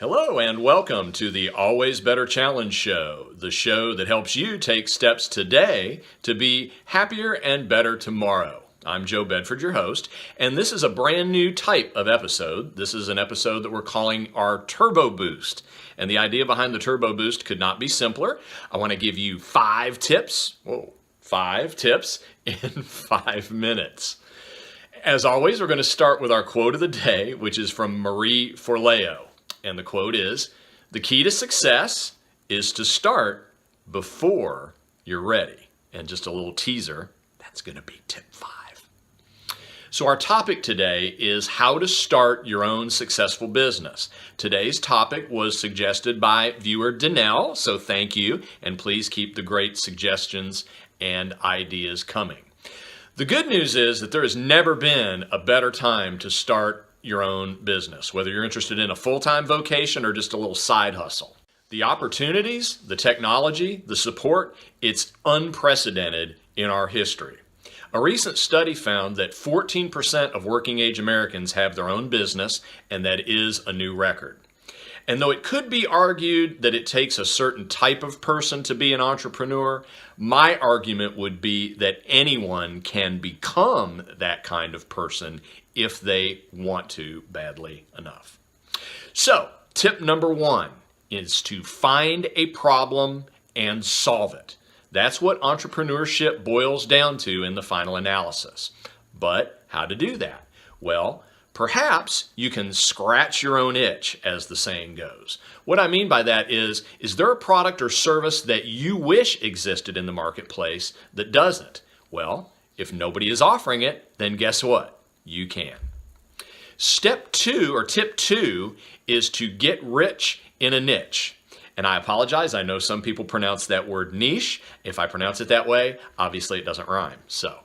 Hello and welcome to the Always Better Challenge Show, the show that helps you take steps today to be happier and better tomorrow. I'm Joe Bedford, your host, and this is a brand new type of episode. This is an episode that we're calling our Turbo Boost. And the idea behind the Turbo Boost could not be simpler. I want to give you 5 tips in 5 minutes. As always, we're going to start with our quote of the day, which is from Marie Forleo. And the quote is, "The key to success is to start before you're ready." And just a little teaser, that's going to be tip 5. So our topic today is how to start your own successful business. Today's topic was suggested by viewer Danelle, so thank you, and please keep the great suggestions and ideas coming. The good news is that there has never been a better time to start your own business, whether you're interested in a full-time vocation or just a little side hustle. The opportunities, the technology, the support, it's unprecedented in our history. A recent study found that 14% of working-age Americans have their own business, and that is a new record. And though it could be argued that it takes a certain type of person to be an entrepreneur, my argument would be that anyone can become that kind of person if they want to badly enough. So, tip number 1 is to find a problem and solve it. That's what entrepreneurship boils down to in the final analysis. But how to do that? Well, perhaps you can scratch your own itch, as the saying goes. What I mean by that is there a product or service that you wish existed in the marketplace that doesn't? Well, if nobody is offering it, then guess what? You can. Step 2, or tip 2, is to get rich in a niche. And I apologize, I know some people pronounce that word niche. If I pronounce it that way, obviously it doesn't rhyme. So,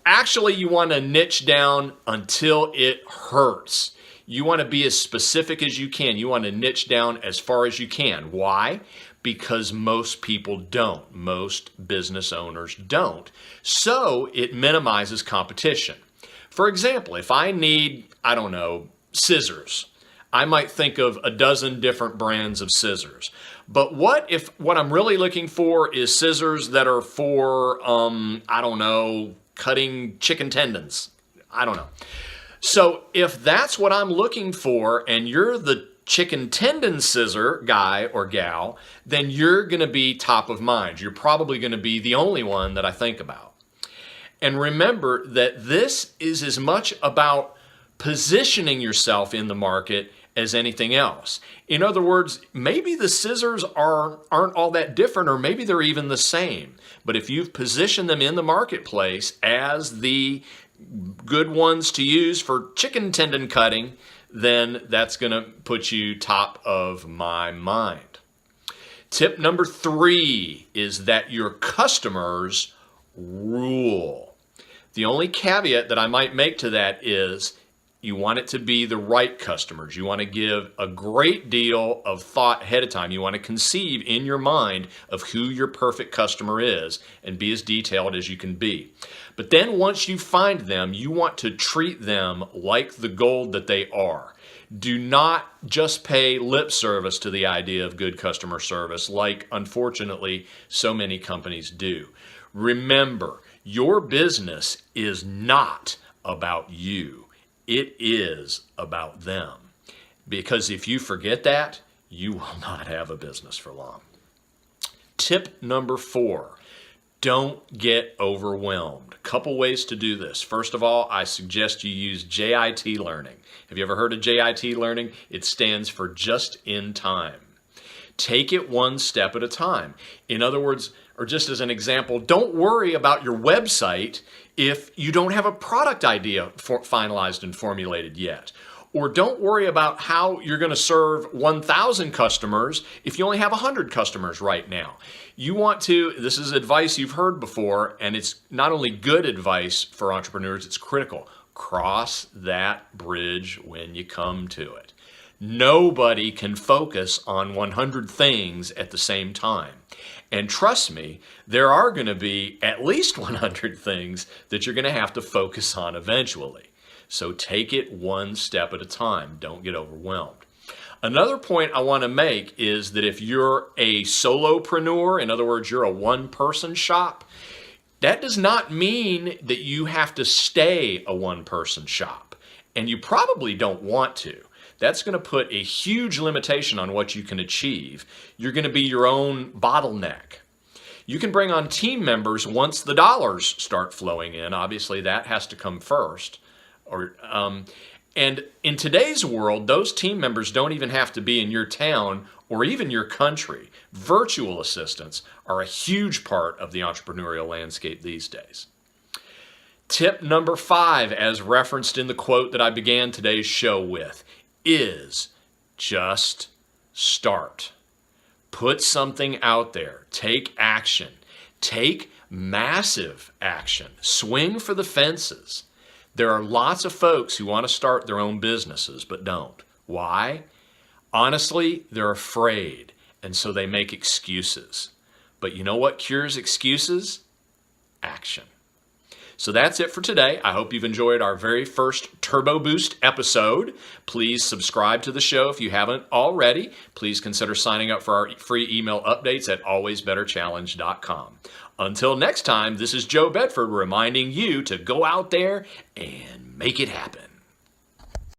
actually you want to niche down until it hurts. You want to be as specific as you can. You want to niche down as far as you can. Why? Because most people don't. Most business owners don't. So it minimizes competition. For example, if I need, scissors, I might think of a dozen different brands of scissors. But what if what I'm really looking for is scissors that are for, cutting chicken tendons? I don't know. So if that's what I'm looking for and you're the chicken tendon scissor guy or gal, then you're going to be top of mind. You're probably going to be the only one that I think about. And remember that this is as much about positioning yourself in the market as anything else. In other words, maybe the scissors aren't all that different, or maybe they're even the same. But if you've positioned them in the marketplace as the good ones to use for chicken tendon cutting, then that's going to put you top of my mind. Tip number 3 is that your customers rule. The only caveat that I might make to that is you want it to be the right customers. You want to give a great deal of thought ahead of time. You want to conceive in your mind of who your perfect customer is and be as detailed as you can be. But then once you find them, you want to treat them like the gold that they are. Do not just pay lip service to the idea of good customer service like, unfortunately, so many companies do. Remember, your business is not about you. It is about them. Because if you forget that, you will not have a business for long. Tip number 4, don't get overwhelmed. A couple ways to do this. First of all, I suggest you use JIT Learning. Have you ever heard of JIT Learning? It stands for just in time. Take it one step at a time. In other words, or just as an example, don't worry about your website if you don't have a product idea finalized and formulated yet. Or don't worry about how you're going to serve 1,000 customers if you only have 100 customers right now. You want to, this is advice you've heard before, and it's not only good advice for entrepreneurs, it's critical. Cross that bridge when you come to it. Nobody can focus on 100 things at the same time. And trust me, there are going to be at least 100 things that you're going to have to focus on eventually. So take it one step at a time. Don't get overwhelmed. Another point I want to make is that if you're a solopreneur, in other words, you're a one-person shop, that does not mean that you have to stay a one-person shop. And you probably don't want to. That's going to put a huge limitation on what you can achieve. You're going to be your own bottleneck. You can bring on team members once the dollars start flowing in. Obviously, that has to come first. And in today's world, those team members don't even have to be in your town or even your country. Virtual assistants are a huge part of the entrepreneurial landscape these days. Tip number 5, as referenced in the quote that I began today's show with, is just start. Put something out there. Take action. Take massive action. Swing for the fences. There are lots of folks who want to start their own businesses but don't. Why? Honestly, they're afraid, and so they make excuses. But you know what cures excuses? Action. So that's it for today. I hope you've enjoyed our very first Turbo Boost episode. Please subscribe to the show if you haven't already. Please consider signing up for our free email updates at alwaysbetterchallenge.com. Until next time, this is Joe Bedford reminding you to go out there and make it happen.